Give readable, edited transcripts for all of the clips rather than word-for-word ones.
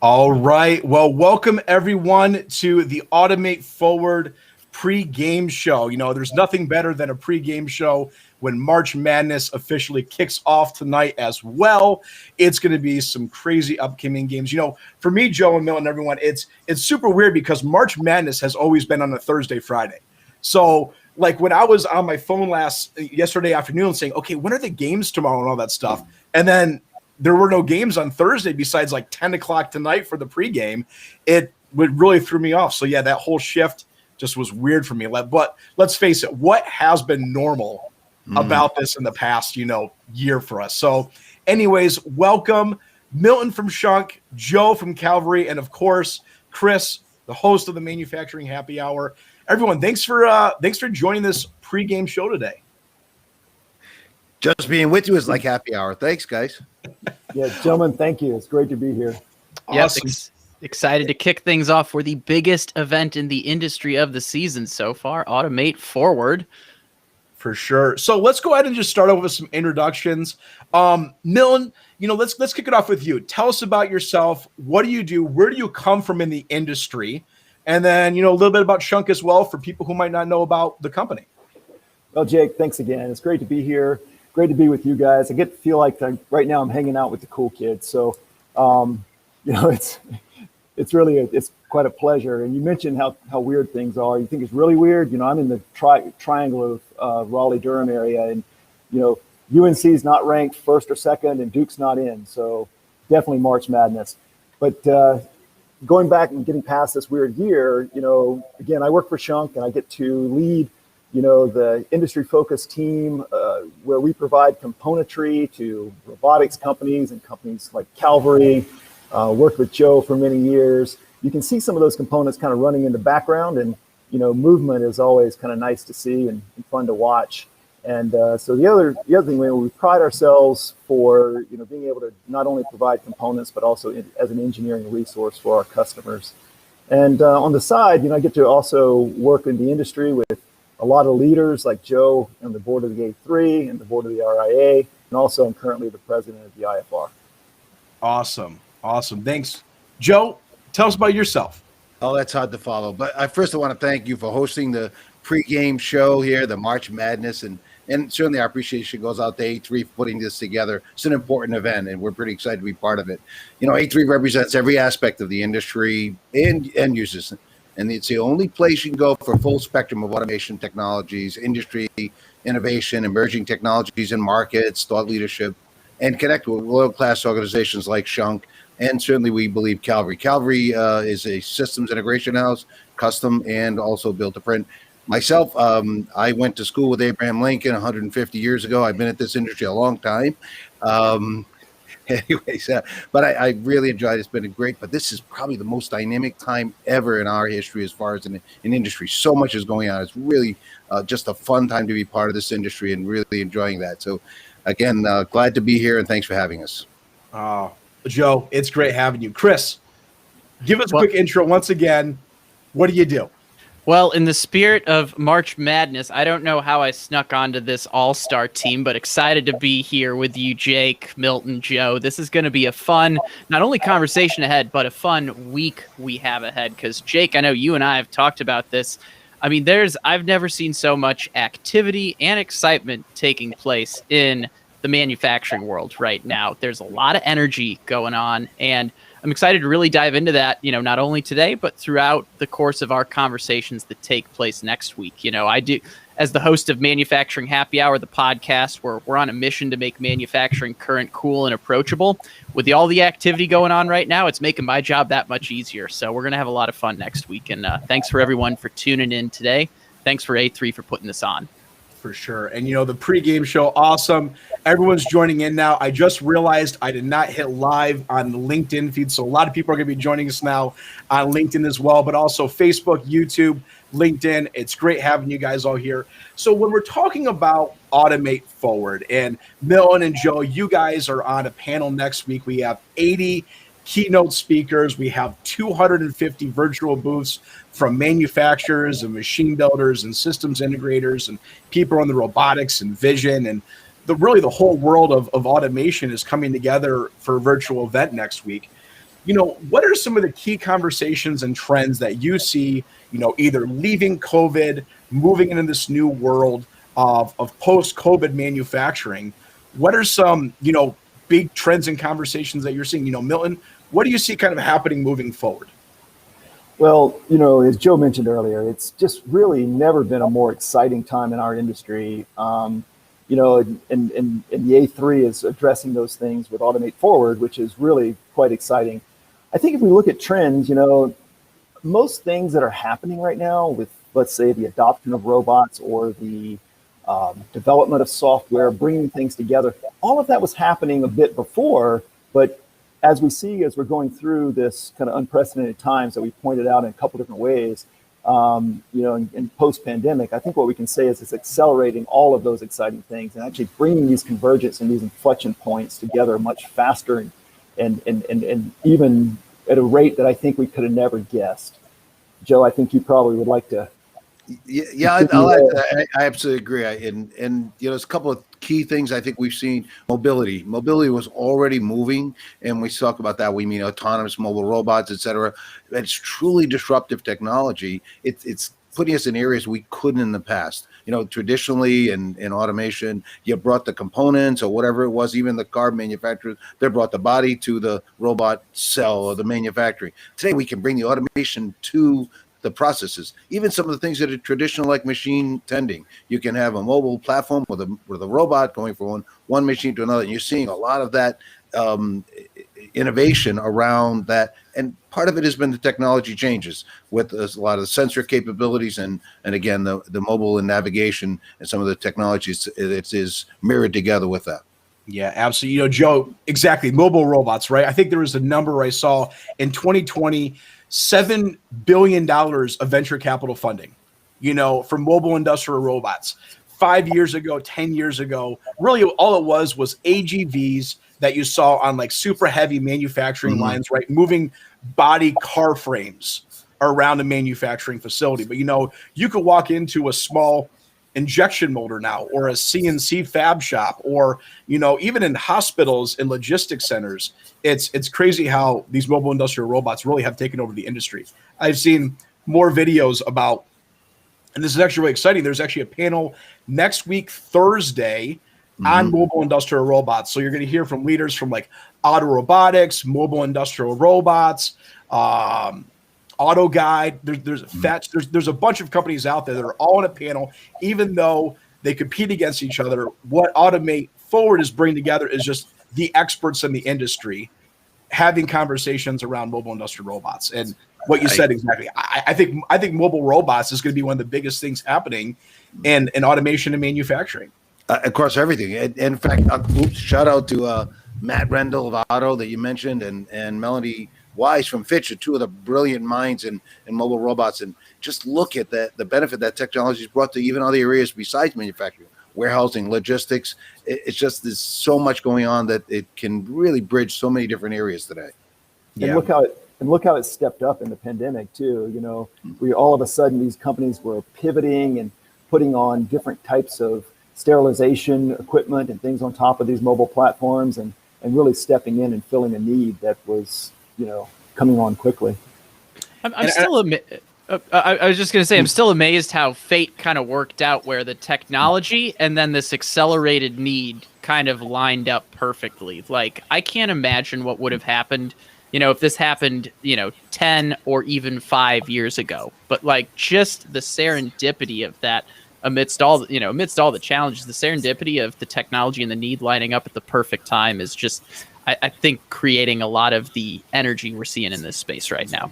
All right. Well, welcome everyone to the Automate Forward Pregame Show. You know, there's nothing better than a pregame show when March Madness officially kicks off tonight as well. It's going to be some crazy upcoming games. You know, for me, Joe and Milton, everyone, it's super weird because March Madness has always been on a Thursday, Friday. So, like when I was on my phone yesterday afternoon saying, okay, when are the games tomorrow and all that stuff? And then there were no games on Thursday besides like 10 o'clock tonight for the pregame. It really threw me off. So, yeah, that whole shift just was weird for me. But let's face it, what has been normal about this in the past, year for us? So, anyways, welcome Milton from Schunk, Joe from Calvary, and, of course, Chris, the host of the Manufacturing Happy Hour. Everyone, thanks for joining this pregame show today. Just being with you is like happy hour. Thanks, guys. Yeah, gentlemen, thank you. It's great to be here. Awesome. Yep, excited to kick things off for the biggest event in the industry of the season so far, Automate Forward. For sure. So let's go ahead and just start off with some introductions. Milton, let's kick it off with you. Tell us about yourself. What do you do? Where do you come from in the industry? And then, a little bit about Schunk as well for people who might not know about the company. Well, Jake, thanks again. It's great to be here. Great to be with you guys. I get to feel like right now I'm hanging out with the cool kids. So, it's quite a pleasure. And you mentioned how weird things are. You think it's really weird? I'm in the triangle of Raleigh-Durham area, and, UNC's not ranked first or second, and Duke's not in. So definitely March Madness. But going back and getting past this weird year, again, I work for Schunk, and I get to lead the industry-focused team where we provide componentry to robotics companies and companies like Calvary. Worked with Joe for many years. You can see some of those components kind of running in the background, and movement is always kind of nice to see and fun to watch. And so the other thing, we pride ourselves for being able to not only provide components but also as an engineering resource for our customers. And on the side, I get to also work in the industry with a lot of leaders like Joe on the board of the A3 and the board of the RIA, and also I'm currently the president of the IFR. Awesome. Thanks. Joe, tell us about yourself. Oh, that's hard to follow. But I want to thank you for hosting the pregame show here, the March Madness, and certainly our appreciation goes out to A3 for putting this together. It's an important event, and we're pretty excited to be part of it. A3 represents every aspect of the industry and end users. And it's the only place you can go for full spectrum of automation technologies, industry, innovation, emerging technologies and markets, thought leadership, and connect with world-class organizations like Schunk, and certainly we believe Calvary. Calvary is a systems integration house, custom and also built to print. Myself, I went to school with Abraham Lincoln 150 years ago. I've been at this industry a long time. Anyways, but I really enjoyed it. It's been great, but this is probably the most dynamic time ever in our history as far as in industry. So much is going on. It's really just a fun time to be part of this industry and really enjoying that. So again, glad to be here, and thanks for having us. Joe, it's great having you. Chris, give us a quick intro once again. What do you do? Well, in the spirit of March Madness, I don't know how I snuck onto this all-star team, but excited to be here with you, Jake, Milton, Joe. This is going to be a fun, not only conversation ahead, but a fun week we have ahead. Because, Jake, I know you and I have talked about this. I mean, I've never seen so much activity and excitement taking place in the manufacturing world right now. There's a lot of energy going on, and I'm excited to really dive into that, not only today, but throughout the course of our conversations that take place next week. I do, as the host of Manufacturing Happy Hour, the podcast, where we're on a mission to make manufacturing current, cool, and approachable. With all the activity going on right now, it's making my job that much easier. So we're going to have a lot of fun next week. And thanks for everyone for tuning in today. Thanks for A3 for putting this on. For sure. And, the pregame show, awesome. Everyone's joining in now. I just realized I did not hit live on the LinkedIn feed. So a lot of people are going to be joining us now on LinkedIn as well, but also Facebook, YouTube, LinkedIn. It's great having you guys all here. So when we're talking about Automate Forward, and Milton and Joe, you guys are on a panel next week. We have 80 keynote speakers. We have 250 virtual booths from manufacturers and machine builders and systems integrators and people on the robotics and vision, and the whole world of automation is coming together for a virtual event next week. what are some of the key conversations and trends that you see, either leaving COVID, moving into this new world of post-COVID manufacturing? What are some, big trends and conversations that you're seeing? Milton, what do you see kind of happening moving forward? Well, as Joe mentioned earlier, it's just really never been a more exciting time in our industry. And the A3 is addressing those things with Automate Forward, which is really quite exciting. I think if we look at trends, most things that are happening right now with, let's say, the adoption of robots or the development of software, bringing things together, all of that was happening a bit before, but as we're going through this kind of unprecedented times that we pointed out in a couple different ways, in post-pandemic, I think what we can say is it's accelerating all of those exciting things and actually bringing these convergence and these inflection points together much faster and even at a rate that I think we could have never guessed. Joe, I think you probably would like to. Yeah, I absolutely agree. And there's a couple of key things I think we've seen. Mobility was already moving, and we talk about that. We mean autonomous mobile robots, et cetera. It's truly disruptive technology. It's putting us in areas we couldn't in the past. Traditionally in automation, you brought the components or whatever it was, even the car manufacturers, they brought the body to the robot cell or the manufacturing. Today, we can bring the automation to the processes, even some of the things that are traditional, like machine tending. You can have a mobile platform with a robot going from one machine to another, and you're seeing a lot of that innovation around that. And part of it has been the technology changes with a lot of the sensor capabilities and again the mobile and navigation and some of the technologies it is mirrored together with that. Yeah, absolutely. Joe, exactly. Mobile robots, right? I think there was a number I saw in 2020. $7 billion of venture capital funding, for mobile industrial robots. 5 years ago, 10 years ago, really all it was AGVs that you saw on like super heavy manufacturing lines, right? Moving body car frames around a manufacturing facility. But, you could walk into a small injection molder now, or a CNC fab shop, or even in hospitals and logistics centers. It's crazy how these mobile industrial robots really have taken over the industry. I've seen more videos about, and this is actually really exciting, there's actually a panel next week Thursday on mobile industrial robots. So you're going to hear from leaders from like Auto Robotics, mobile industrial robots, Auto Guide. There's Fetch. There's a bunch of companies out there that are all on a panel, even though they compete against each other. What Automate Forward is bringing together is just the experts in the industry having conversations around mobile industrial robots. And what you said exactly, I think mobile robots is going to be one of the biggest things happening in automation and manufacturing. Across everything. And in fact, shout out to Matt Rendell of Auto that you mentioned, and Melanie Wise from Fitch are two of the brilliant minds in mobile robots. And just look at the benefit that technology has brought to even other areas besides manufacturing, warehousing, logistics. It's just there's so much going on that it can really bridge so many different areas today. And look how it stepped up in the pandemic too. We all of a sudden, these companies were pivoting and putting on different types of sterilization equipment and things on top of these mobile platforms and really stepping in and filling a need that was coming on quickly. I'm still I was just going to say, I'm still amazed how fate kind of worked out where the technology and then this accelerated need kind of lined up perfectly. Like, I can't imagine what would have happened, if this happened, 10 or even 5 years ago. But like, just the serendipity of that amidst all the challenges, the serendipity of the technology and the need lining up at the perfect time is just, I think, creating a lot of the energy we're seeing in this space right now.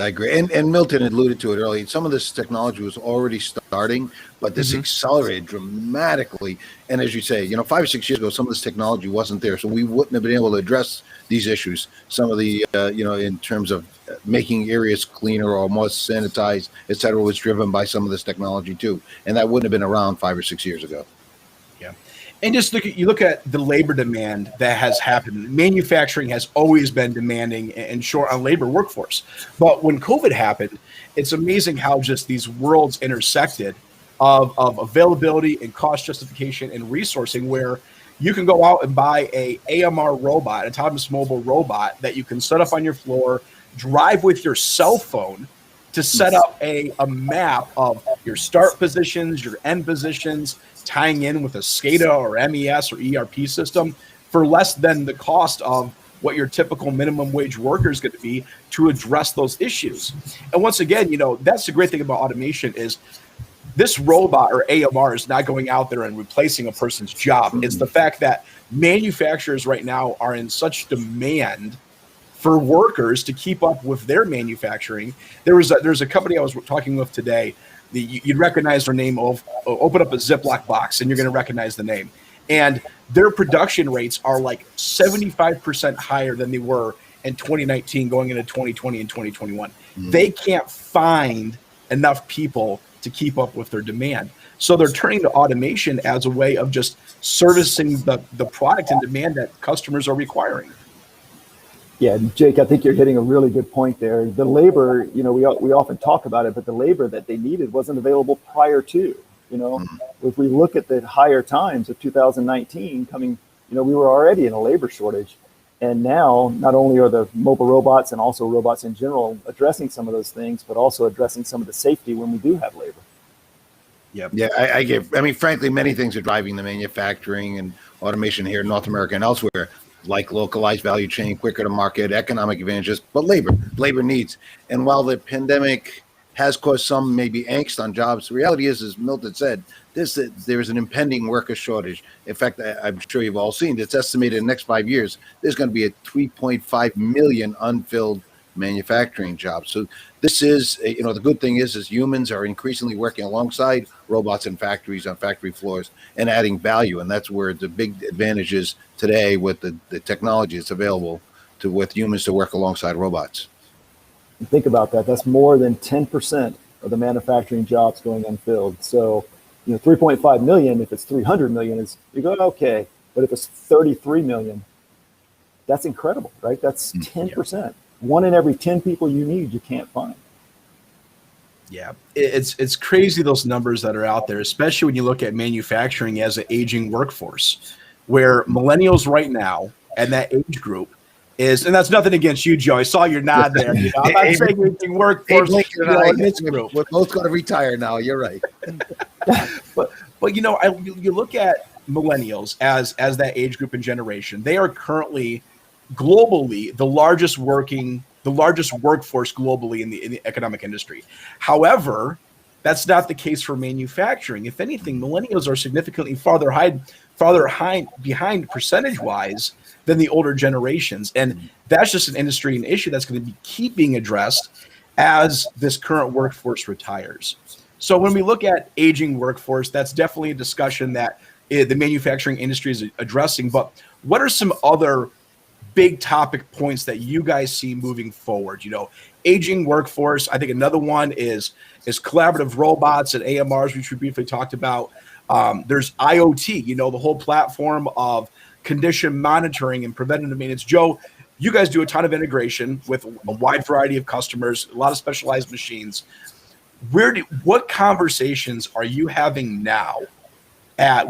I agree. And Milton alluded to it earlier. Some of this technology was already starting, but this accelerated dramatically. And as you say, 5 or 6 years ago, some of this technology wasn't there. So we wouldn't have been able to address these issues. Some of the, in terms of making areas cleaner or more sanitized, et cetera, was driven by some of this technology too. And that wouldn't have been around 5 or 6 years ago. Yeah. And just look at the labor demand that has happened. Manufacturing has always been demanding and short on labor workforce. But when COVID happened, it's amazing how just these worlds intersected of availability and cost justification and resourcing, where, you can go out and buy a AMR robot, autonomous mobile robot that you can set up on your floor, drive with your cell phone to set up a map of your start positions, your end positions, tying in with a SCADA or MES or ERP system for less than the cost of what your typical minimum wage worker is going to be to address those issues. And once again, that's the great thing about automation is this robot or AMR is not going out there and replacing a person's job. It's the fact that manufacturers right now are in such demand for workers to keep up with there's a company I was talking with today. You'd recognize their name. Open up a Ziploc box and you're going to recognize the name. And their production rates are like 75% higher than they were in 2019 going into 2020 and 2021. They can't find enough people to keep up with their demand. So they're turning to automation as a way of just servicing the product and demand that customers are requiring. Yeah, Jake, I think you're hitting a really good point there. The labor, we often talk about it, but the labor that they needed wasn't available prior to. If we look at the higher times of 2019 coming, we were already in a labor shortage. And now not only are the mobile robots and also robots in general addressing some of those things, but also addressing some of the safety when we do have labor. Yep. Yeah, I mean, frankly, many things are driving the manufacturing and automation here in North America and elsewhere, like localized value chain, quicker to market, economic advantages, but labor needs. And while the pandemic has caused some maybe angst on jobs, the reality is, as Milton said, there's an impending worker shortage. In fact, I'm sure you've all seen, it's estimated in the next 5 years, there's going to be a 3.5 million unfilled manufacturing jobs. So this is, the good thing is humans are increasingly working alongside robots in factories, on factory floors, and adding value. And that's where the big advantage is today with the technology that's available with humans to work alongside robots. Think about that. That's more than 10% of the manufacturing jobs going unfilled. So, 3.5 million, if it's 300 million, you go, okay. But if it's 33 million, that's incredible, right? That's 10%. 1 in every 10 people you can't find. Yeah, it's crazy, those numbers that are out there, especially when you look at manufacturing as an aging workforce, where millennials right now and that age group is, and that's nothing against you, Joe. I saw your nod there. I'm not saying aging workforce. In this group. We're both going to retire now. You're right. but you look at millennials as that age group and generation. They are currently globally the largest workforce globally in the economic industry. However, that's not the case for manufacturing. If anything, millennials are significantly farther behind percentage-wise than the older generations. And that's just an industry and issue that's going to keep being addressed as this current workforce retires. So when we look at aging workforce, that's definitely a discussion that the manufacturing industry is addressing. But what are some other big topic points that you guys see moving forward? Aging workforce. I think another one is collaborative robots and AMRs, which we briefly talked about. There's IoT, the whole platform of condition monitoring and preventative maintenance. Joe, you guys do a ton of integration with a wide variety of customers, a lot of specialized machines. What conversations are you having now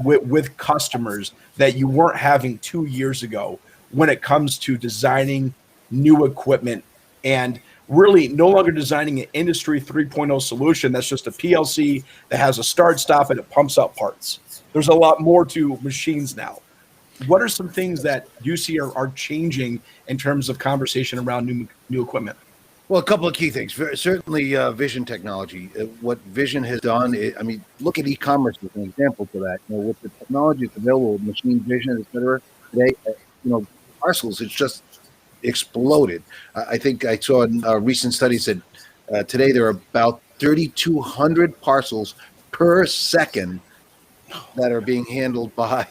with customers that you weren't having 2 years ago when it comes to designing new equipment and really no longer designing an industry 3.0 solution that's just a PLC that has a start, stop, and it pumps out parts? There's a lot more to machines now. What are some things that you see are changing in terms of conversation around new equipment? Well, a couple of key things. Certainly, vision technology. What vision has done, look at e-commerce as an example for that. With the technology that's available, machine vision, et cetera, today, parcels, it's just exploded. I think I saw a recent study said today there are about 3,200 parcels per second that are being handled by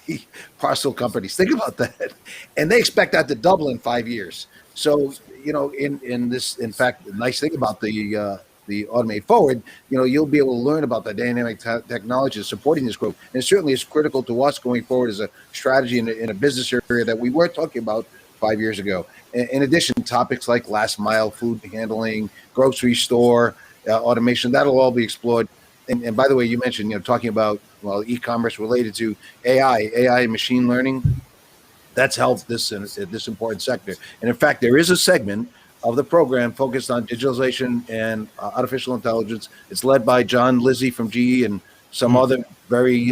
parcel companies. Think about that. And they expect that to double in 5 years. So, in fact, the nice thing about the Automate Forward, you'll be able to learn about the dynamic technology supporting this growth. And it certainly is critical to us going forward as a strategy in a business area that we weren't talking about 5 years ago. In addition, topics like last mile food handling, grocery store automation, that'll all be explored. And by the way, you mentioned, talking about, well, e-commerce related to AI and machine learning. That's helped this important sector. And in fact, there is a segment of the program focused on digitalization and artificial intelligence. It's led by John Lizzie from GE and some other very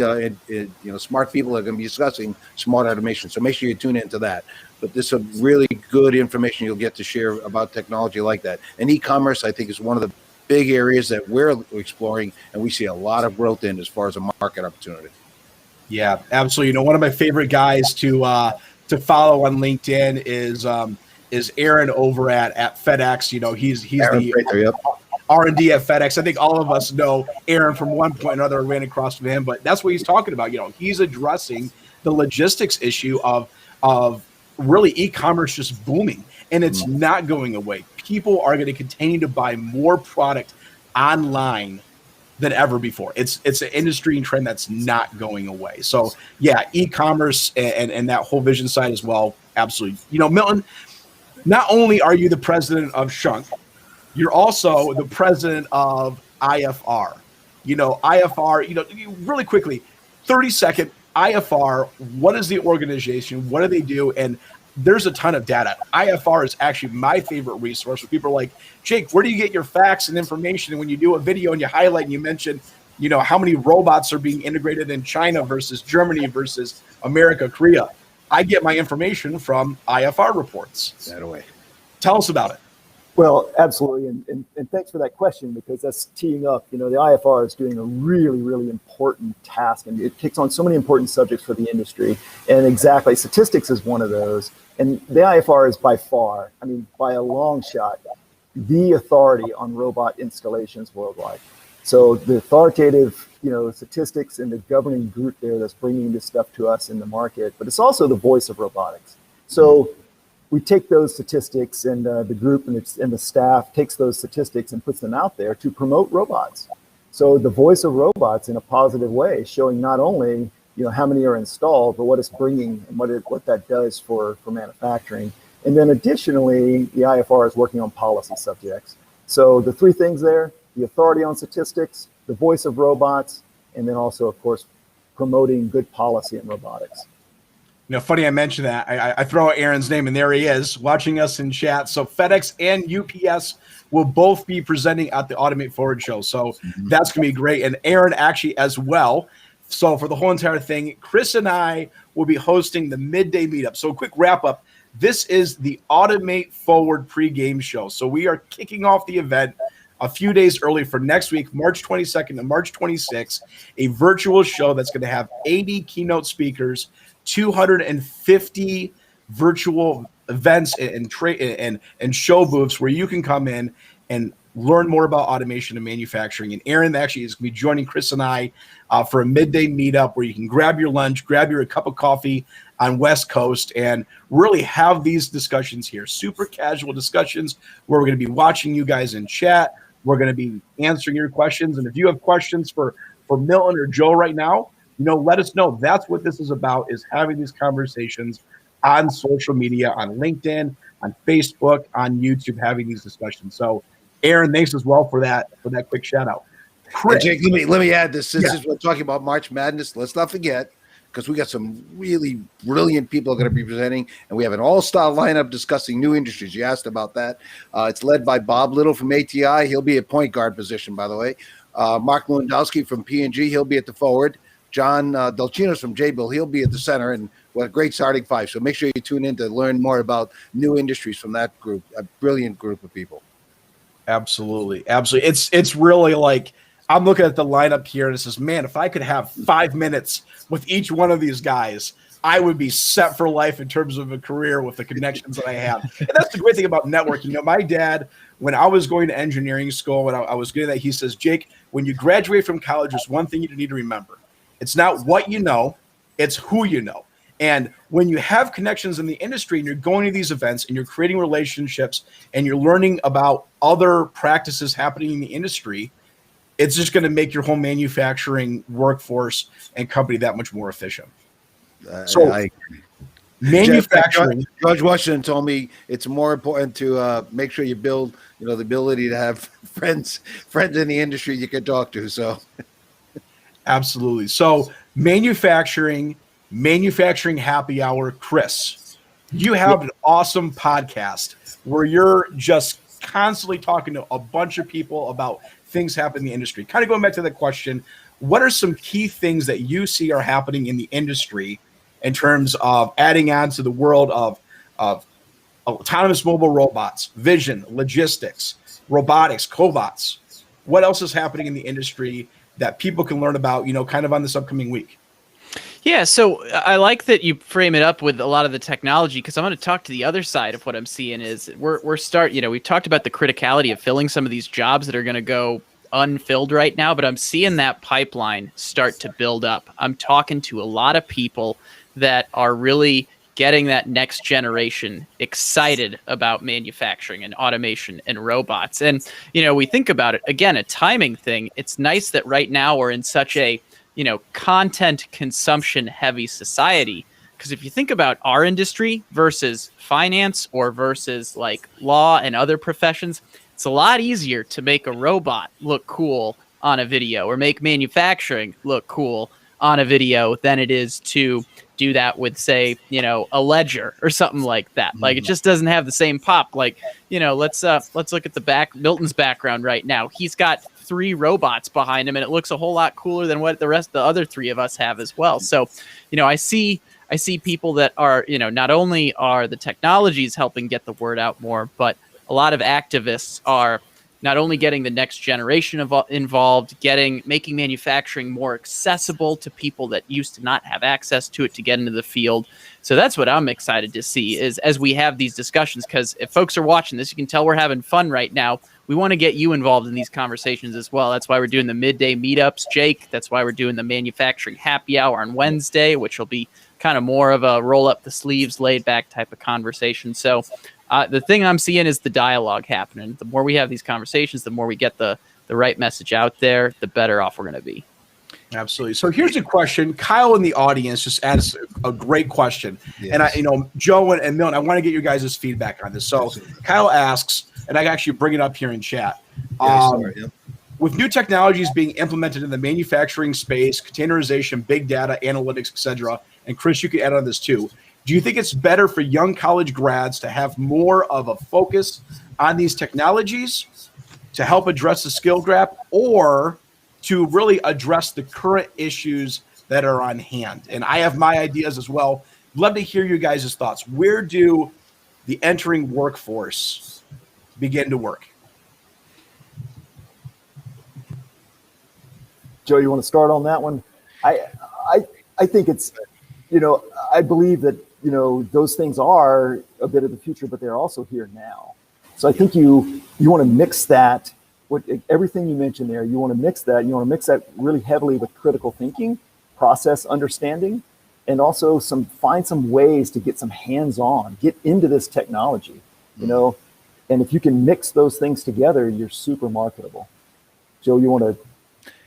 smart people are going to be discussing smart automation. So make sure you tune into that. But there's some really good information you'll get to share about technology like that. And e-commerce, I think, is one of the big areas that we're exploring, and we see a lot of growth in as far as a market opportunity. Yeah, absolutely. One of my favorite guys to follow on LinkedIn is Aaron over at FedEx. He's Aaron the Prather, yep. R&D at FedEx. I think all of us know Aaron from one point or another, ran across from him, but that's what he's talking about. He's addressing the logistics issue of really e-commerce just booming, and it's not going away. People are going to continue to buy more product online than ever before. It's an industry and trend that's not going away. So yeah, e-commerce and that whole vision side as well. Absolutely. Milton, not only are you the president of Schunk, you're also the president of IFR. IFR, really quickly, 30-second, IFR, what is the organization? What do they do? And there's a ton of data. IFR is actually my favorite resource where people are like, Jake, where do you get your facts and information? And when you do a video and you highlight and you mention, how many robots are being integrated in China versus Germany versus America, Korea, I get my information from IFR reports. That away. Tell us about it. Well, absolutely. And thanks for that question, because that's teeing up. The IFR is doing a really, really important task, and it takes on so many important subjects for the industry. And exactly, statistics is one of those. And the IFR is by far, by a long shot, the authority on robot installations worldwide. So the authoritative, statistics and the governing group there that's bringing this stuff to us in the market, but it's also the voice of robotics. So we take those statistics, and the group and the staff takes those statistics and puts them out there to promote robots. So the voice of robots in a positive way, showing not only how many are installed, but what it's bringing and what that does for manufacturing. And then additionally, the IFR is working on policy subjects. So the three things there: the authority on statistics, the voice of robots, and then also, of course, promoting good policy in robotics. Funny I mentioned that. I throw out Aaron's name, and there he is watching us in chat. So FedEx and UPS will both be presenting at the Automate Forward show. So that's going to be great. And Aaron actually as well. So for the whole entire thing, Chris and I will be hosting the midday meetup. So a quick wrap up. This is the Automate Forward Pregame Show. So we are kicking off the event a few days early for next week, March 22nd to March 26th, a virtual show that's going to have 80 keynote speakers, 250 virtual events and show booths where you can come in and learn more about automation and manufacturing. And Aaron actually is going to be joining Chris and I for a midday meetup where you can grab your lunch, grab your cup of coffee on West Coast, and really have these discussions here. Super casual discussions where we're going to be watching you guys in chat. We're going to be answering your questions. And if you have questions for Milton or Joe right now, let us know. That's what this is about, is having these conversations on social media, on LinkedIn, on Facebook, on YouTube, having these discussions. So Aaron, thanks as well for that quick shout out. Chris. Jake, let me add this. Since we're talking about March Madness, let's not forget, because we got some really brilliant people going to be presenting, and we have an all-star lineup discussing new industries. You asked about that. It's led by Bob Little from ATI. He'll be at point guard position, by the way. Mark Lewandowski from P&G. He'll be at the forward. John Delchinos from Jabil. He'll be at the center, and what a great starting five. So make sure you tune in to learn more about new industries from that group, a brilliant group of people. Absolutely. It's really like, I'm looking at the lineup here and it says, man, if I could have 5 minutes with each one of these guys, I would be set for life in terms of a career with the connections that I have. And that's the great thing about networking. My dad, when I was going to engineering school, when I was getting that, he says, Jake, when you graduate from college, there's one thing you need to remember. It's not what you know, it's who you know. And when you have connections in the industry and you're going to these events and you're creating relationships and you're learning about other practices happening in the industry, it's just going to make your whole manufacturing workforce and company that much more efficient. I agree. Manufacturing. George Washington told me it's more important to make sure you build, the ability to have friends in the industry you can talk to. So, Absolutely. So, manufacturing happy hour, Chris. You have an awesome podcast where you're just constantly talking to a bunch of people about things happening in the industry. Kind of going back to the question, what are some key things that you see are happening in the industry in terms of adding on to the world of autonomous mobile robots, vision, logistics, robotics, cobots? What else is happening in the industry that people can learn about, kind of on this upcoming week? Yeah, so I like that you frame it up with a lot of the technology, because I'm going to talk to the other side of what I'm seeing is we've talked about the criticality of filling some of these jobs that are going to go unfilled right now, but I'm seeing that pipeline start to build up. I'm talking to a lot of people that are really getting that next generation excited about manufacturing and automation and robots. And, we think about it, again, a timing thing. It's nice that right now we're in such a, content consumption heavy society. Because if you think about our industry versus finance or versus like law and other professions, it's a lot easier to make a robot look cool on a video or make manufacturing look cool on a video than it is to do that with, say, a ledger or something like that. Like, it just doesn't have the same pop. Like, let's look at Milton's background right now. He's got 3 robots behind him, and it looks a whole lot cooler than what the other 3 of us have as well. So, I see people that are, not only are the technologies helping get the word out more, but a lot of activists are not only getting the next generation involved, making manufacturing more accessible to people that used to not have access to it to get into the field. So that's what I'm excited to see is as we have these discussions, because if folks are watching this, you can tell we're having fun right now. We want to get you involved in these conversations as well. That's why we're doing the midday meetups, Jake. That's why we're doing the manufacturing happy hour on Wednesday, which will be kind of more of a roll up the sleeves, laid back type of conversation. So the thing I'm seeing is the dialogue happening. The more we have these conversations, the more we get the right message out there, the better off we're going to be. Absolutely. So here's a question. Kyle in the audience just asked a great question. Yes. And Joe and Milton, I want to get your guys' feedback on this. So Kyle asks, and I actually bring it up here in chat. With new technologies being implemented in the manufacturing space, containerization, big data, analytics, etc., and Chris, you can add on this too. Do you think it's better for young college grads to have more of a focus on these technologies to help address the skill gap, or to really address the current issues that are on hand? And I have my ideas as well. Love to hear you guys' thoughts. Where do the entering workforce begin to work? Joe, you want to start on that one? I think it's, I believe that, those things are a bit of the future, but they're also here now. So I think you want to mix that with everything you mentioned there. You want to mix that. You want to mix that really heavily with critical thinking, process understanding, and also find some ways to get some hands-on, get into this technology, And if you can mix those things together, you're super marketable. Joe, you want to?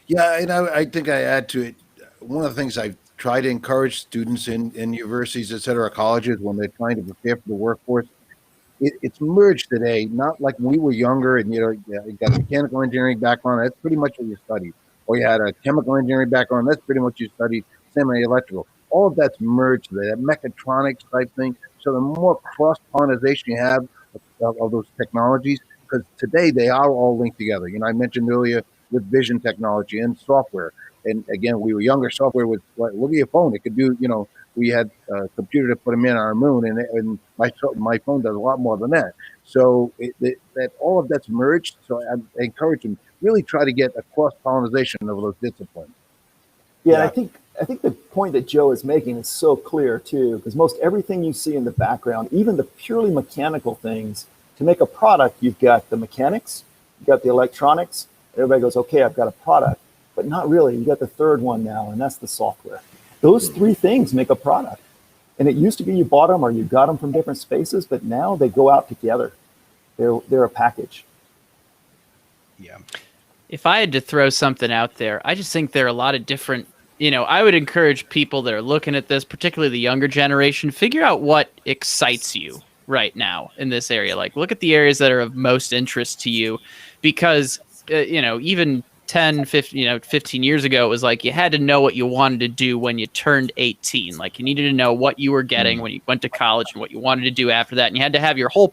Yeah, and I think I add to it. One of the things I've tried to encourage students in universities, et cetera, colleges, when they're trying to prepare for the workforce, it's merged today. Not like when we were younger and you got a mechanical engineering background, that's pretty much what you studied. Or you had a chemical engineering background, that's pretty much what you studied. Semi-electrical. All of that's merged today. That mechatronics type thing. So the more cross-pollination you have of those technologies, because today they are all linked together. I mentioned earlier with vision technology and software. And again, we were younger. Software was look at your phone. It could do, we had a computer to put them in on our moon, and my phone does a lot more than that. So that all of that's merged. So I encourage them really try to get a cross-pollination of those disciplines. Yeah. I think the point that Joe is making is so clear too, because most everything you see in the background, even the purely mechanical things, to make a product, you've got the mechanics, you've got the electronics. Everybody goes, okay, I've got a product. But not really. You got the third one now, and that's the software. Those 3 things make a product. And it used to be you bought them or you got them from different spaces, but now they go out together. They're a package. Yeah. If I had to throw something out there, I just think there are a lot of different I would encourage people that are looking at this, particularly the younger generation, figure out what excites you right now in this area. Like, look at the areas that are of most interest to you, because, even 10, 15, 15 years ago, it was like you had to know what you wanted to do when you turned 18. Like, you needed to know what you were getting when you went to college and what you wanted to do after that. And you had to have your whole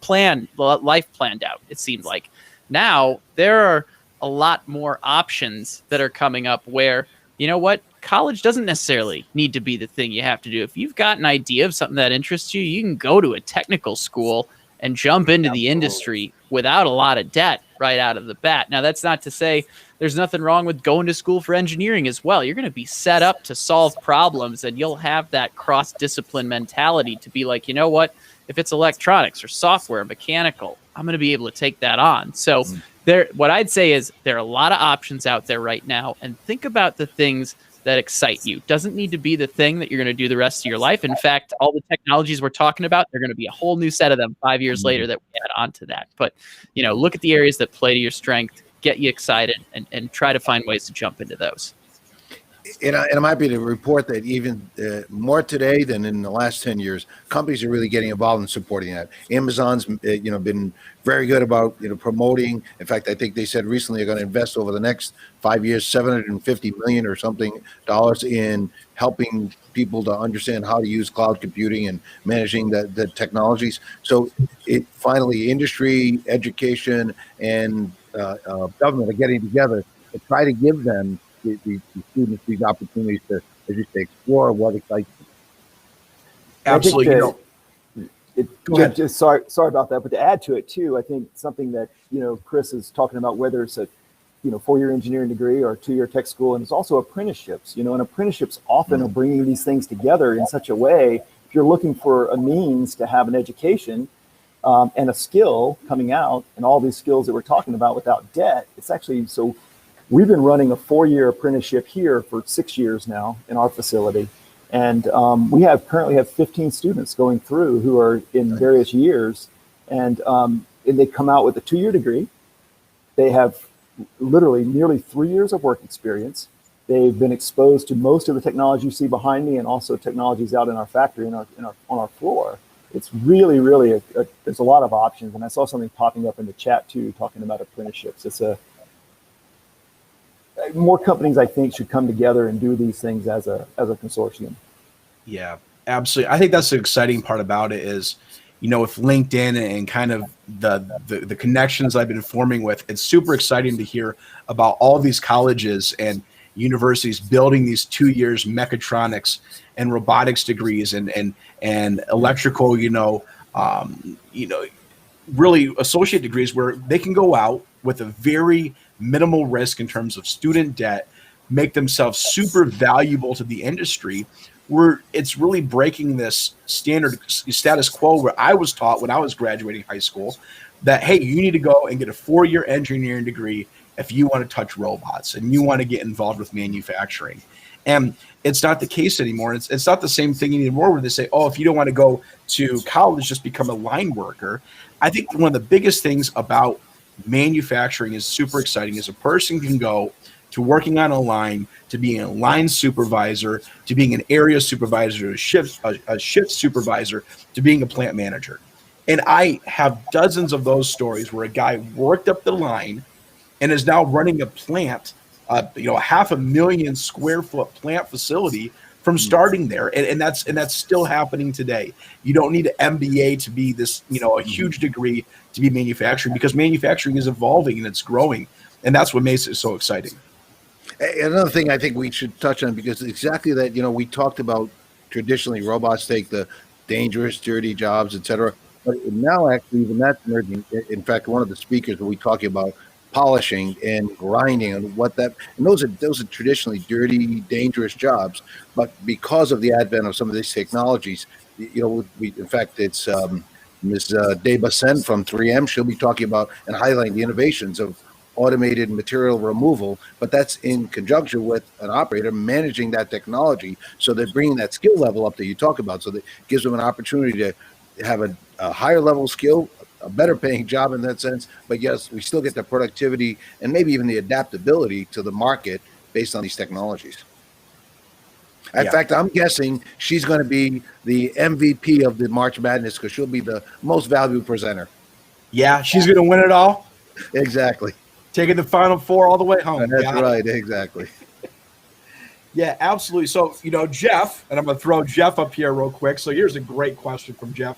life planned out, it seemed like. Now, there are a lot more options that are coming up where, you know what? College doesn't necessarily need to be the thing you have to do. If you've got an idea of something that interests you, you can go to a technical school and jump into the industry without a lot of debt right out of the bat. Now, that's not to say there's nothing wrong with going to school for engineering as well. You're going to be set up to solve problems, and you'll have that cross-discipline mentality to be like, you know what? If it's electronics or software, mechanical, I'm going to be able to take that on. So what I'd say is there are a lot of options out there right now, and think about the things that excite you. Doesn't need to be the thing that you're going to do the rest of your life. In fact, all the technologies we're talking about, they're going to be a whole new set of them 5 years later that we add on to that. But, look at the areas that play to your strength, get you excited, and try to find ways to jump into those. And I'm happy to report that even more today than in the last 10 years, companies are really getting involved in supporting that. Amazon's, been very good about, promoting. In fact, I think they said recently they're going to invest over the next 5 years, $750 million or something dollars in helping people to understand how to use cloud computing and managing the technologies. So it finally, industry, education, and government are getting together to try to give them the students these opportunities to, as you say, explore what excites them. Absolutely. Just sorry about that, but to add to it too, I think something that Chris is talking about, whether it's a 4-year engineering degree or a 2-year tech school, and it's also apprenticeships. And apprenticeships often are bringing these things together in such a way. If you're looking for a means to have an education and a skill coming out, and all these skills that we're talking about without debt, it's actually so. We've been running a 4-year apprenticeship here for 6 years now in our facility. And we currently have 15 students going through who are in various years. And they come out with a 2-year degree. They have literally nearly 3 years of work experience. They've been exposed to most of the technology you see behind me, and also technologies out in our factory on our floor. It's really, really, there's a lot of options. And I saw something popping up in the chat too, talking about apprenticeships. More companies, I think, should come together and do these things as a consortium. Yeah, absolutely. I think that's the exciting part about it is, with LinkedIn and kind of the connections I've been forming with, it's super exciting to hear about all these colleges and universities building these 2 years mechatronics and robotics degrees and electrical, really associate degrees where they can go out with a very minimal risk in terms of student debt, make themselves super valuable to the industry, where it's really breaking this status quo where I was taught when I was graduating high school that, hey, you need to go and get a 4-year engineering degree if you want to touch robots and you want to get involved with manufacturing. And it's not the case anymore. It's not the same thing anymore where they say, oh, if you don't want to go to college, just become a line worker. I think one of the biggest things about manufacturing is super exciting is a person can go to working on a line, to being a line supervisor, to being an area supervisor, a shift supervisor, to being a plant manager. And I have dozens of those stories where a guy worked up the line and is now running a plant, a 500,000 square foot plant facility from starting there. And that's still happening today. You don't need an MBA to be this, a huge degree to be manufacturing, because manufacturing is evolving and it's growing. And that's what makes it so exciting. Another thing I think we should touch on, because exactly that, we talked about traditionally robots take the dangerous, dirty jobs, et cetera. But now actually even that's emerging. In fact, one of the speakers that we talking about polishing and grinding and those are traditionally dirty, dangerous jobs. But because of the advent of some of these technologies, in fact, it's Ms. Deba Sen from 3M. She'll be talking about and highlighting the innovations of automated material removal, but that's in conjunction with an operator managing that technology. So they're bringing that skill level up that you talk about. So that gives them an opportunity to have a higher level skill, a better paying job in that sense. But yes, we still get the productivity and maybe even the adaptability to the market based on these technologies. In fact, I'm guessing she's going to be the MVP of the March Madness because she'll be the most valuable presenter. Yeah, she's going to win it all. Exactly. Taking the Final Four all the way home. That's right. Exactly. Yeah, absolutely. So, Jeff, and I'm going to throw Jeff up here real quick. So here's a great question from Jeff.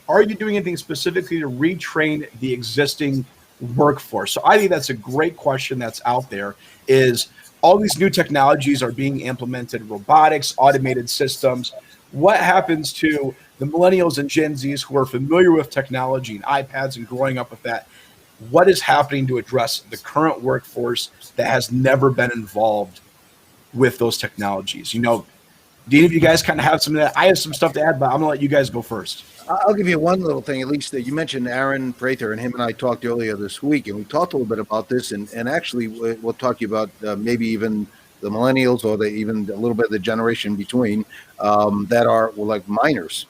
Are you doing anything specifically to retrain the existing workforce? So I think that's a great question that's out there, is all these new technologies are being implemented, robotics, automated systems. What happens to the millennials and Gen Zs who are familiar with technology and iPads and growing up with that? What is happening to address the current workforce that has never been involved with those technologies? Do any of you guys kind of have some of that? I have some stuff to add, but I'm going to let you guys go first. I'll give you one little thing, at least that you mentioned Aaron Prather, and him and I talked earlier this week, and we talked a little bit about this, and actually we'll talk to you about maybe even the millennials or even a little bit of the generation between that are like miners,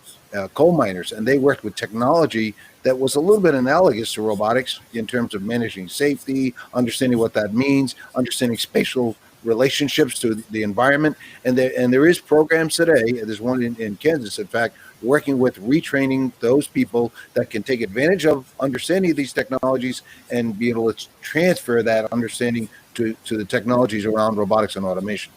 coal miners, and they worked with technology that was a little bit analogous to robotics in terms of managing safety, understanding what that means, understanding spatial relationships to the environment, and there is programs today. There's one in Kansas, in fact, working with retraining those people that can take advantage of understanding these technologies and be able to transfer that understanding to the technologies around robotics and automation.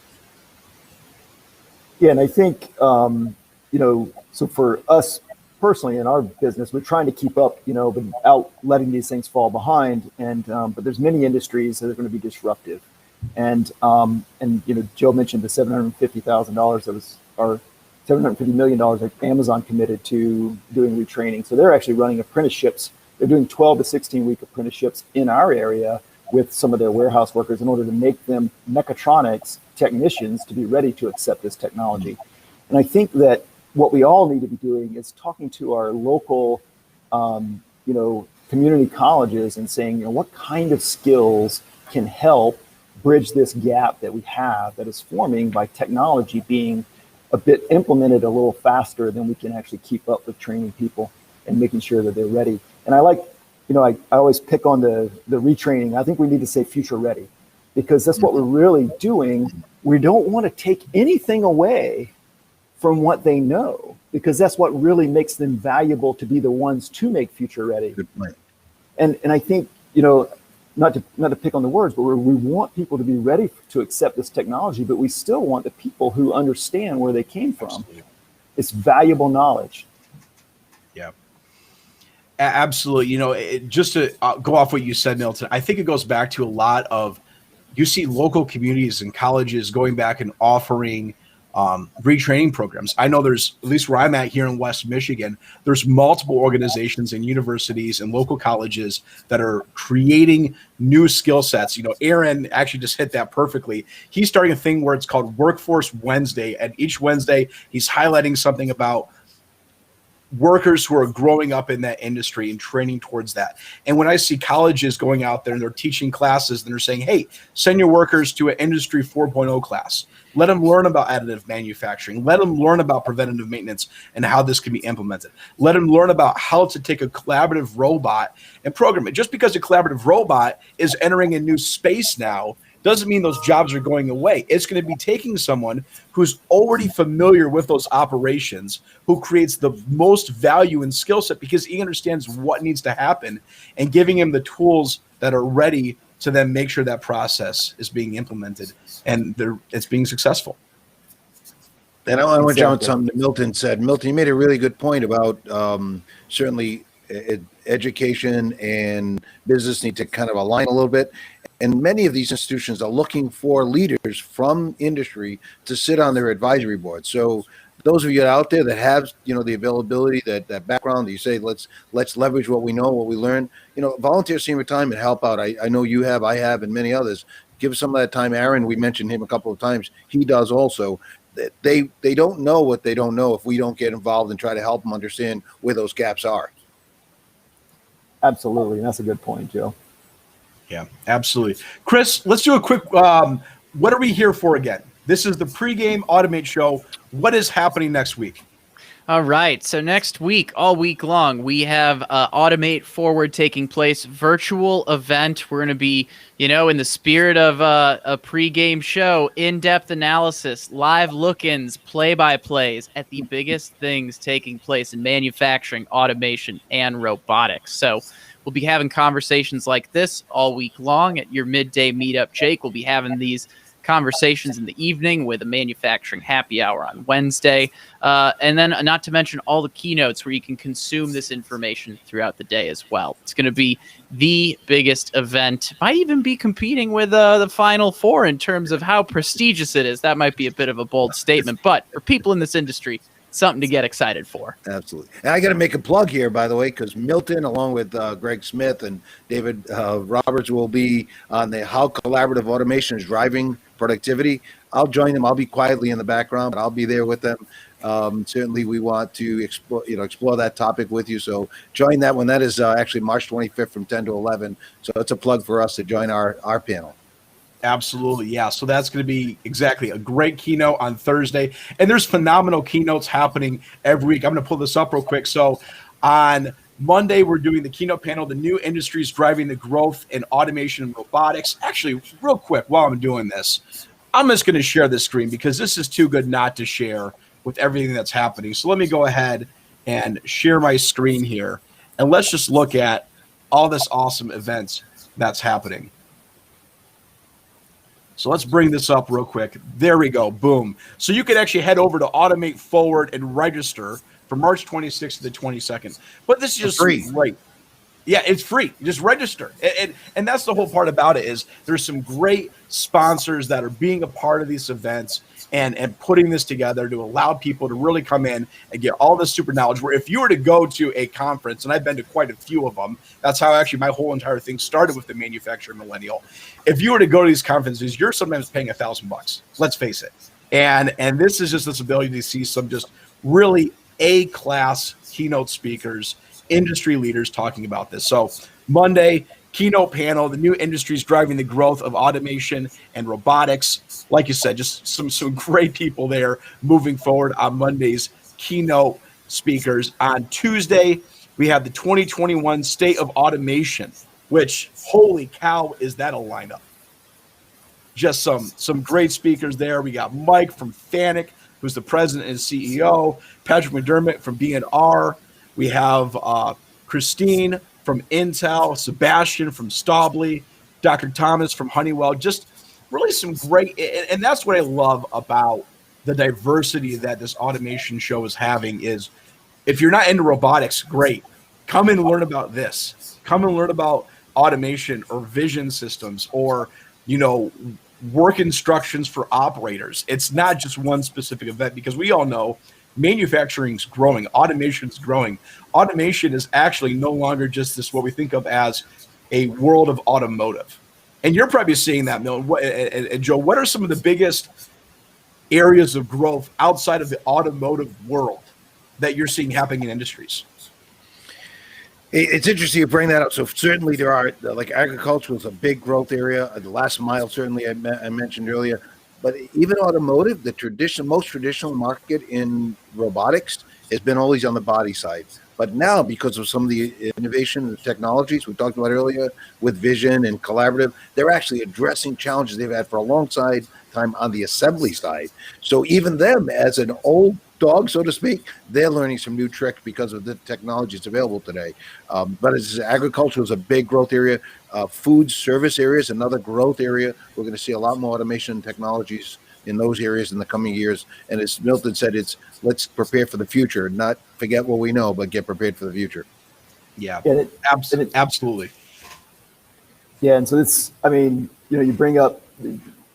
Yeah, and I think so for us personally in our business, we're trying to keep up, without letting these things fall behind. And but there's many industries that are going to be disruptive. And Joe mentioned the $750,000 that was, or $750 million that Amazon committed to doing retraining. So they're actually running apprenticeships. They're doing 12 to 16-week apprenticeships in our area with some of their warehouse workers in order to make them mechatronics technicians to be ready to accept this technology. And I think that what we all need to be doing is talking to our local, community colleges and saying, what kind of skills can help bridge this gap that we have that is forming by technology being a bit implemented a little faster than we can actually keep up with training people and making sure that they're ready. And I like, I always pick on the retraining. I think we need to say future ready, because that's what we're really doing. We don't want to take anything away from what they know, because that's what really makes them valuable to be the ones to make future ready. Good point. And I think, not to pick on the words, but we want people to be ready to accept this technology, but we still want the people who understand where they came from. Absolutely. It's valuable knowledge. Yeah, absolutely. Just to go off what you said, Milton, I think it goes back to a lot of, you see local communities and colleges going back and offering retraining programs. I know there's, at least where I'm at here in West Michigan, there's multiple organizations and universities and local colleges that are creating new skill sets. Aaron actually just hit that perfectly. He's starting a thing where it's called Workforce Wednesday, and each Wednesday he's highlighting something about workers who are growing up in that industry and training towards that. And when I see colleges going out there and they're teaching classes and they're saying, hey, send your workers to an Industry 4.0 class. Let them learn about additive manufacturing. Let them learn about preventative maintenance and how this can be implemented. Let them learn about how to take a collaborative robot and program it. Just because a collaborative robot is entering a new space now doesn't mean those jobs are going away. It's going to be taking someone who's already familiar with those operations, who creates the most value and skill set because he understands what needs to happen, and giving him the tools that are ready to then make sure that process is being implemented and it's being successful. And I want to jump on something that Milton said. Milton, you made a really good point about certainly education and business need to kind of align a little bit. And many of these institutions are looking for leaders from industry to sit on their advisory board. So those of you out there that have, the availability, that background, that you say, let's leverage what we know, what we learn, volunteer senior time and help out. I know you have, I have, and many others. Give some of that time. Aaron, we mentioned him a couple of times. He does also. They don't know what they don't know if we don't get involved and try to help them understand where those gaps are. Absolutely. And that's a good point, Joe. Yeah, absolutely. Chris, let's do a quick, what are we here for again? This is the pregame Automate show. What is happening next week? All right. So next week, all week long, we have Automate Forward taking place, virtual event. We're going to be, in the spirit of a pregame show, in-depth analysis, live look-ins, play-by-plays at the biggest things taking place in manufacturing, automation, and robotics. So we'll be having conversations like this all week long at your midday meetup. Jake will be having these conversations in the evening with a manufacturing happy hour on Wednesday. And then not to mention all the keynotes where you can consume this information throughout the day as well. It's going to be the biggest event. Might even be competing with the Final Four in terms of how prestigious it is. That might be a bit of a bold statement, but for people in this industry, something to get excited for. Absolutely. And I got to make a plug here, by the way, because Milton, along with Greg Smith and David Roberts, will be on the How Collaborative Automation is Driving Productivity. I'll join them. I'll be quietly in the background, but I'll be there with them. Certainly, we want to explore that topic with you. So join that one. That is actually March 25th from 10 to 11. So it's a plug for us to join our panel. Absolutely, yeah. So that's going to be exactly a great keynote on Thursday. And there's phenomenal keynotes happening every week. I'm going to pull this up real quick. So on Monday, we're doing the keynote panel, The New Industries Driving the Growth in Automation and Robotics. Actually, real quick, while I'm doing this, I'm just going to share this screen because this is too good not to share with everything that's happening. So let me go ahead and share my screen here. And let's just look at all this awesome events that's happening. So let's bring this up real quick. There we go. Boom. So you can actually head over to Automate Forward and register for March 26th to the 22nd. But this is just free. Right. Yeah, it's free. Just register. And that's the whole part about it is there's some great sponsors that are being a part of these events and putting this together to allow people to really come in and get all this super knowledge. Where if you were to go to a conference, and I've been to quite a few of them, that's how actually my whole entire thing started with the Manufacturer Millennial. If you were to go to these conferences, you're sometimes paying $1,000. Let's face it. And this is just this ability to see some just really A-class keynote speakers, industry leaders talking about this. So Monday, keynote panel, The New Industries Driving the Growth of Automation and Robotics. Like you said, just some great people there moving forward on Monday's keynote speakers. On Tuesday, we have the 2021 State of Automation, which, holy cow, is that a lineup? Just some great speakers there. We got Mike from Fanuc, who's the president and CEO, Patrick McDermott from B&R. We have Christine from Intel, Sebastian from Staubli, Dr. Thomas from Honeywell, just really some great, and that's what I love about the diversity that this automation show is having is if you're not into robotics, great. Come and learn about this. Come and learn about automation or vision systems or, work instructions for operators. It's not just one specific event because we all know manufacturing is growing. Automation is growing. Automation is actually no longer just this, what we think of as a world of automotive. And you're probably seeing that, Milton. And Joe, what are some of the biggest areas of growth outside of the automotive world that you're seeing happening in industries? It's interesting you bring that up. So certainly there are, like agriculture is a big growth area. The last mile, certainly I mentioned earlier. But even automotive, the most traditional market in robotics has been always on the body side. But now, because of some of the innovation and technologies we talked about earlier with vision and collaborative, they're actually addressing challenges they've had for a long time on the assembly side. So even them, as an old dog, so to speak, they're learning some new tricks because of the technologies available today. But as agriculture is a big growth area, food service areas, another growth area. We're going to see a lot more automation technologies in those areas in the coming years. And as Milton said, let's prepare for the future, not forget what we know, but get prepared for the future. Yeah, absolutely. Yeah, and so you bring up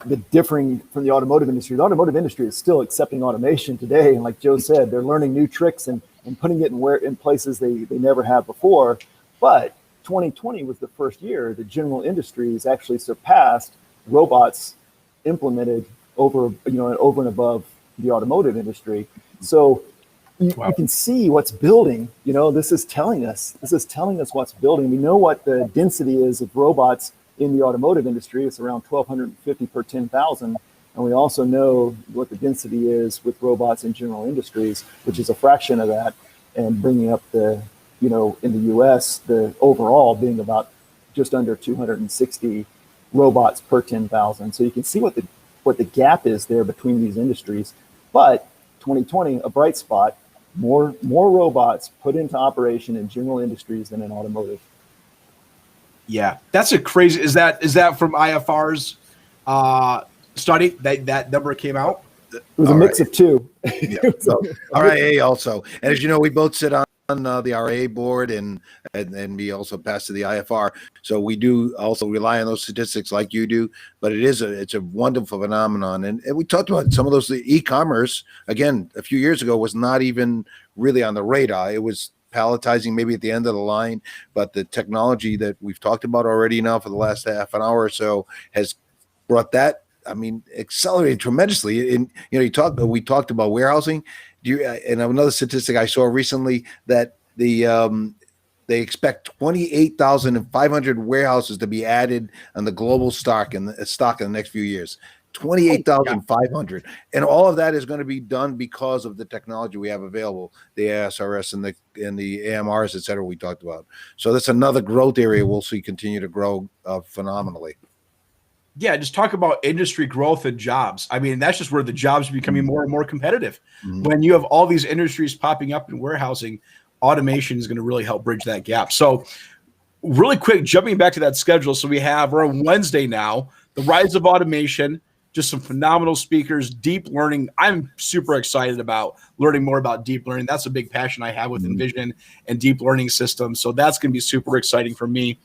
the differing from the automotive industry. The automotive industry is still accepting automation today. And like Joe said, they're learning new tricks and putting it in places they never have before. But 2020 was the first year the general industries actually surpassed robots implemented over and above the automotive industry. So you can see what's building. This is telling us what's building. We know what the density is of robots in the automotive industry. It's around 1,250 per 10,000. And we also know what the density is with robots in general industries, which is a fraction of that, and bringing up the, in the US, the overall being about just under 260 robots per 10,000. So you can see what the gap is there between these industries. But 2020, a bright spot, more robots put into operation in general industries than in automotive. Yeah, that's a crazy. Is that from IFR's study that number came out? It was a mix of two. Yeah. So, RIA also, and as you know, we both sit on the RIA board, and we also pass to the IFR. So we do also rely on those statistics like you do. But it's a wonderful phenomenon, and we talked about some of those. The e-commerce again a few years ago was not even really on the radar. It was palletizing maybe at the end of the line, but the technology that we've talked about already now for the last half an hour or so has brought that, accelerated tremendously. And we talked about warehousing. And another statistic I saw recently that they expect 28,500 warehouses to be added on the global stock in the next few years. 28,500, and all of that is going to be done because of the technology we have available, the ASRS and the AMRs, et cetera, we talked about. So that's another growth area we'll see continue to grow phenomenally. Yeah, just talk about industry growth and jobs. That's just where the jobs are becoming more and more competitive. Mm-hmm. When you have all these industries popping up in warehousing, automation is going to really help bridge that gap. So really quick, jumping back to that schedule. So we're on Wednesday now, the rise of automation, just some phenomenal speakers, deep learning. I'm super excited about learning more about deep learning. That's a big passion I have with Envision and deep learning systems. So that's going to be super exciting for me.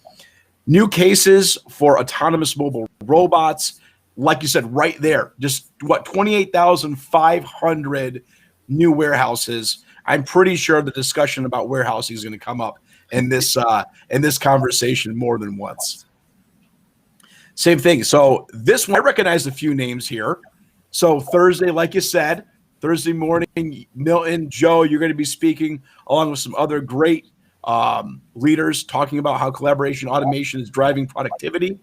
New cases for autonomous mobile robots. Like you said, right there, just 28,500 new warehouses. I'm pretty sure the discussion about warehousing is going to come up in this conversation more than once. Same thing. So this one, I recognize a few names here. So Thursday, like you said, Thursday morning, Milton, Joe, you're going to be speaking along with some other great leaders talking about how collaboration automation is driving productivity.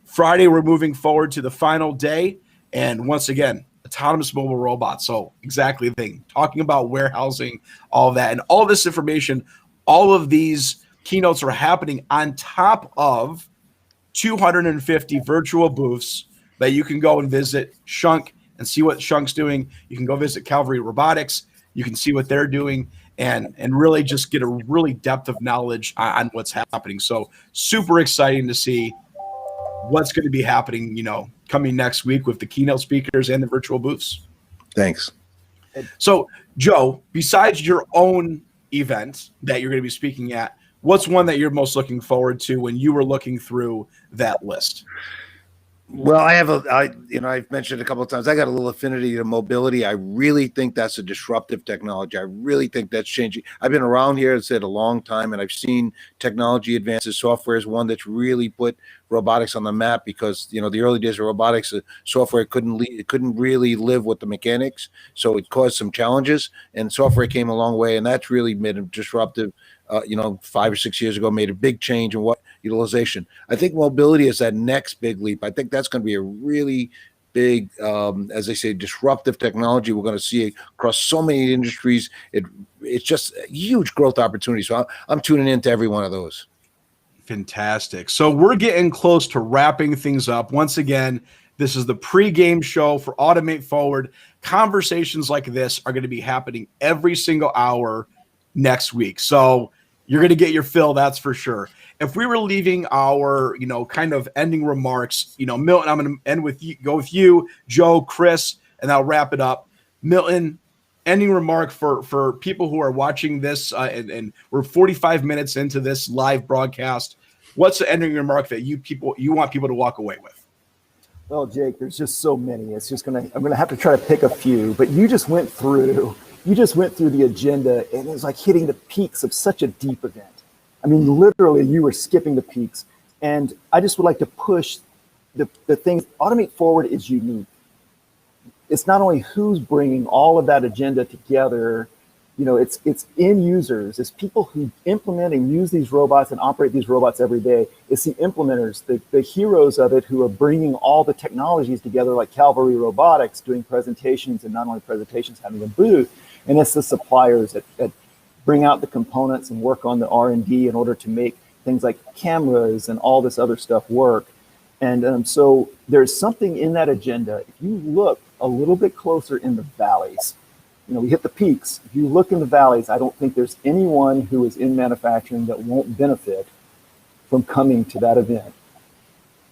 Friday, we're moving forward to the final day. And once again, autonomous mobile robots. So exactly the thing, talking about warehousing, all of that. And all this information, all of these keynotes are happening on top of 250 virtual booths that you can go and visit Schunk and see what Schunk's doing. You can go visit Calvary Robotics. You can see what they're doing and really just get a really depth of knowledge on what's happening. So super exciting to see what's going to be happening, coming next week with the keynote speakers and the virtual booths. Thanks. So Joe, besides your own event that you're going to be speaking at, what's one that you're most looking forward to when you were looking through that list? Well, I've mentioned a couple of times, I got a little affinity to mobility. I really think that's a disruptive technology. I really think that's changing. I've been around here, as I said, a long time, and I've seen technology advances. Software is one that's really put robotics on the map because, the early days of robotics, the software couldn't really live with the mechanics. So it caused some challenges, and software came a long way, and that's really made it disruptive. 5 or 6 years ago, made a big change in what utilization. I think mobility is that next big leap. I think that's going to be a really big, as I say, disruptive technology. We're going to see it across so many industries. It's just a huge growth opportunity. So I'm tuning into every one of those. Fantastic. So we're getting close to wrapping things up. Once again, this is the pregame show for Automate Forward. Conversations like this are going to be happening every single hour next week. So you're going to get your fill, that's for sure. If we were leaving our, kind of ending remarks, Milton, I'm going to end with you, go with you, Joe, Chris, and I'll wrap it up. Milton, ending remark for people who are watching this, and we're 45 minutes into this live broadcast. What's the ending remark that you want people to walk away with? Well, Jake, there's just so many. I'm gonna have to try to pick a few, but you just went through the agenda, and it was like hitting the peaks of such a deep event. Literally, you were skipping the peaks. And I just would like to push the things. Automate Forward is unique. It's not only who's bringing all of that agenda together it's end users, it's people who implement and use these robots and operate these robots every day. It's the implementers, the heroes of it, who are bringing all the technologies together, like Calvary Robotics, doing presentations, and not only presentations, having a booth. And it's the suppliers that bring out the components and work on the R&D in order to make things like cameras and all this other stuff work. And so there's something in that agenda. If you look a little bit closer in the valleys, we hit the peaks. If you look in the valleys, I don't think there's anyone who is in manufacturing that won't benefit from coming to that event.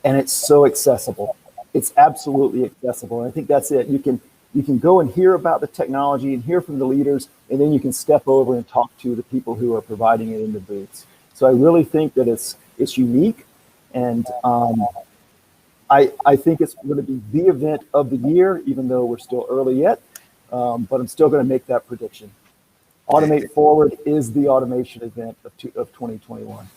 And it's so accessible. It's absolutely accessible. And I think that's it. You can go and hear about the technology and hear from the leaders, and then you can step over and talk to the people who are providing it in the booths. So I really think that it's unique, and I think it's going to be the event of the year, even though we're still early yet. But I'm still going to make that prediction. Automate Forward is the automation event of 2021.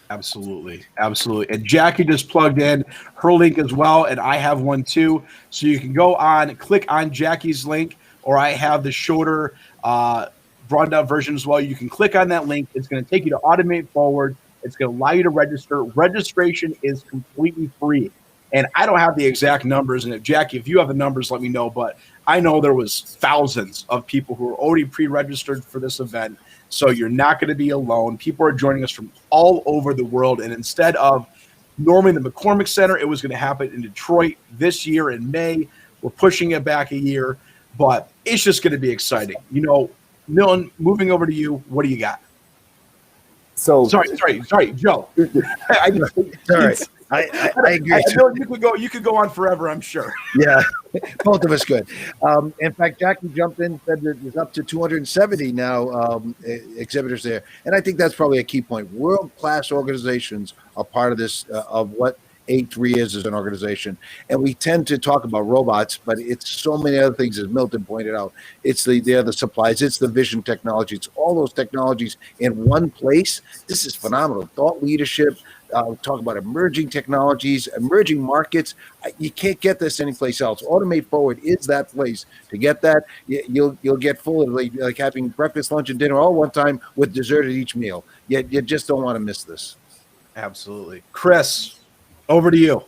Absolutely. And Jackie just plugged in her link as well, and I have one too. So you can go on, click on Jackie's link, or I have the shorter broadened out version as well. You can click on that link. It's going to take you to Automate Forward. It's going to allow you to register. Registration is completely free. And I don't have the exact numbers. And Jackie, if you have the numbers, let me know. But I know there was thousands of people who were already pre-registered for this event. So you're not going to be alone. People are joining us from all over the world. And instead of normally the McCormick Center, it was going to happen in Detroit this year in May. We're pushing it back a year. But it's just going to be exciting. Milton, moving over to you. What do you got? So sorry, Joe. I agree. You could go on forever, I'm sure. Yeah, both of us could. In fact, Jackie jumped in, said that there's up to 270 now exhibitors there. And I think that's probably a key point. World-class organizations are part of this, of what A3 is as an organization. And we tend to talk about robots, but it's so many other things, as Milton pointed out. It's the supplies, it's the vision technology, it's all those technologies in one place. This is phenomenal. Thought leadership, talk about emerging technologies, emerging markets. You can't get this anyplace else. Automate Forward is that place to get that. You'll get full of like having breakfast, lunch, and dinner all one time with dessert at each meal. You just don't want to miss this. Absolutely. Chris, over to you.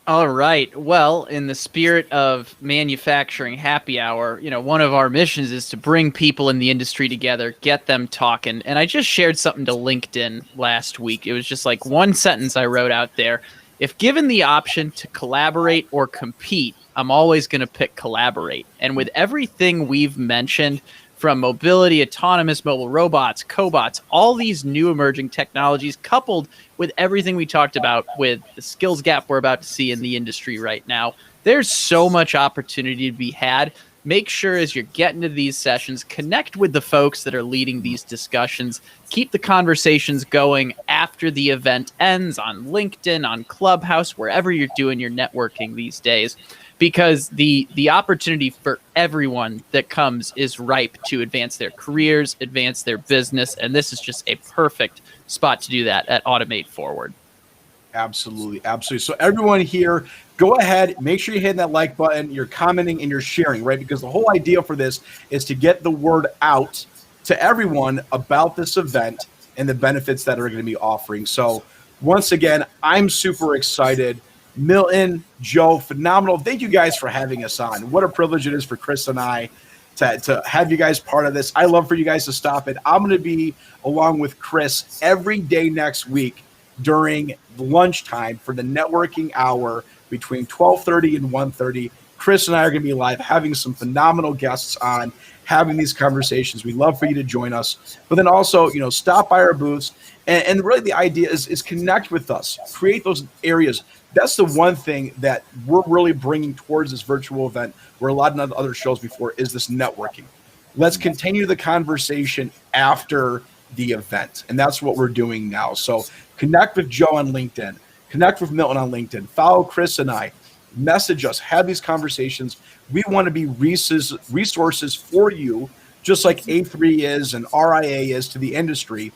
All right. Well, in the spirit of manufacturing happy hour, one of our missions is to bring people in the industry together, get them talking. And I just shared something to LinkedIn last week. It was just like one sentence I wrote out there. If given the option to collaborate or compete, I'm always going to pick collaborate. And with everything we've mentioned, from mobility, autonomous mobile robots, cobots, all these new emerging technologies, coupled with everything we talked about with the skills gap we're about to see in the industry right now, there's so much opportunity to be had. Make sure as you're getting to these sessions, connect with the folks that are leading these discussions. Keep the conversations going after the event ends on LinkedIn, on Clubhouse, wherever you're doing your networking these days. Because the opportunity for everyone that comes is ripe to advance their careers, advance their business, and this is just a perfect spot to do that at Automate Forward. Absolutely. So everyone here, go ahead, make sure you're hitting that like button, you're commenting, and you're sharing, right? Because the whole idea for this is to get the word out to everyone about this event and the benefits that are going to be offering. So once again, I'm super excited. Milton, Joe, phenomenal. Thank you guys for having us on. What a privilege it is for Chris and I to have you guys part of this. I love for you guys to stop it. I'm going to be along with Chris every day next week during lunchtime for the networking hour between 12:30 and 1:30. Chris and I are going to be live having some phenomenal guests on, having these conversations. We'd love for you to join us. But then also, stop by our booths. And really the idea is connect with us, create those areas. That's the one thing that we're really bringing towards this virtual event, where a lot of other shows before, is this networking. Let's continue the conversation after the event. And that's what we're doing now. So connect with Joe on LinkedIn, connect with Milton on LinkedIn, follow Chris and I, message us, have these conversations. We want to be resources for you, just like A3 is and RIA is to the industry.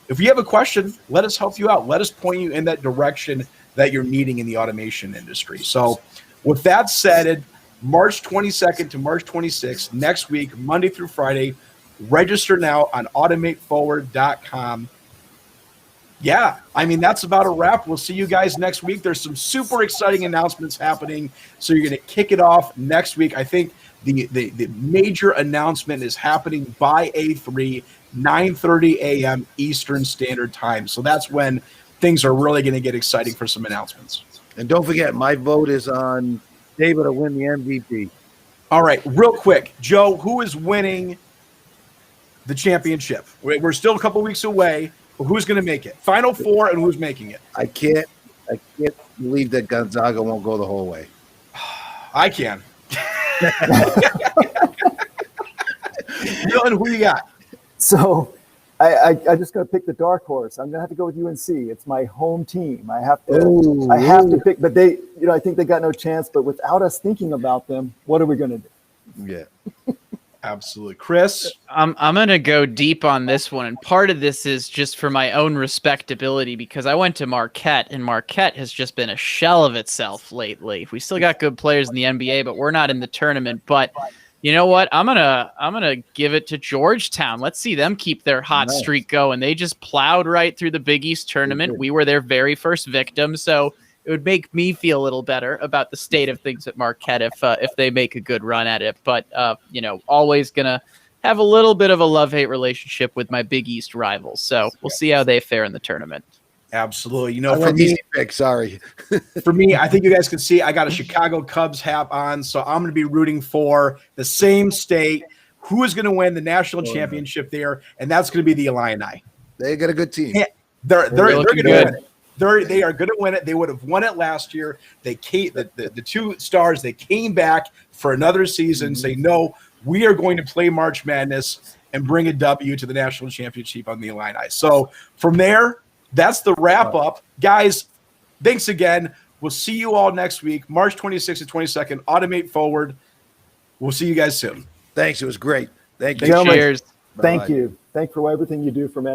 If you have a question, let us help you out. Let us point you in that direction that you're needing in the automation industry. So with that said, March 22nd to March 26th, next week, Monday through Friday, Register now on automateforward.com. Yeah, I mean, that's about a wrap. We'll see you guys next week. There's some super exciting announcements happening, so you're going to kick it off next week. I think the major announcement is happening by A3, 9:30 a.m. Eastern Standard Time. So that's when things are really going to get exciting for some announcements. And don't forget, my vote is on David to win the MVP. All right, real quick, Joe, who is winning the championship? We're still a couple weeks away, but who's going to make it? Final four, and who's making it? I can't believe that Gonzaga won't go the whole way. I can. Dylan, who you got? So I just got to pick the dark horse. I'm going to have to go with UNC. It's my home team. I have to pick, but they, I think they got no chance, but without us thinking about them, what are we going to do? Yeah. Absolutely. Chris? I'm going to go deep on this one. And part of this is just for my own respectability because I went to Marquette, and Marquette has just been a shell of itself lately. We still got good players in the NBA, but we're not in the tournament. But you know what? I'm gonna give it to Georgetown. Let's see them keep their hot streak going. They just plowed right through the Big East tournament. We were their very first victim, so it would make me feel a little better about the state of things at Marquette if they make a good run at it. But always gonna have a little bit of a love-hate relationship with my Big East rivals. So we'll see how they fare in the tournament. Absolutely. Sorry. For me, I think you guys can see I got a Chicago Cubs hat on, so I'm going to be rooting for the same state. Who is going to win the national championship there? And that's going to be the Illini. They got a good team. Yeah, they're going to win it. They are going to win it. They would have won it last year. They came, the two stars, they came back for another season, saying, no, we are going to play March Madness and bring a W to the national championship on the Illini. So from there, that's the wrap up. Guys, thanks again. We'll see you all next week, March 26th and 22nd, Automate Forward. We'll see you guys soon. Thanks. It was great. Thank you. Gentlemen, Cheers. Thank you. Thank you for everything you do for men.